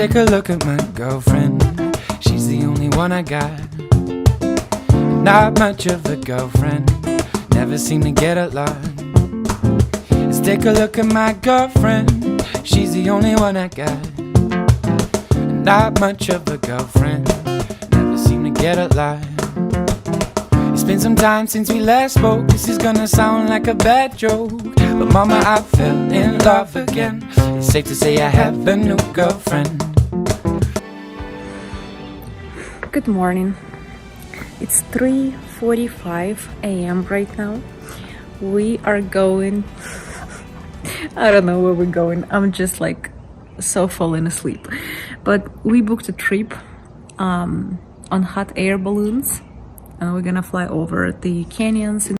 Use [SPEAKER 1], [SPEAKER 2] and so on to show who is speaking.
[SPEAKER 1] take a look at my girlfriend. She's the only one I got. Not much of a girlfriend, never seem to get along. Let's take a look at my girlfriend. She's the only one I got. Not much of a girlfriend, never seem to get along. It's been some time since we last spoke. This is gonna sound like a bad joke, but mama, I fell in love again. It's safe to say I have a new girlfriend.
[SPEAKER 2] Good morning. It's 3:45 a.m. right now. We are going I don't know where we're going. I'm just like so falling asleep. But we booked a trip on hot air balloons. We're gonna fly over the canyons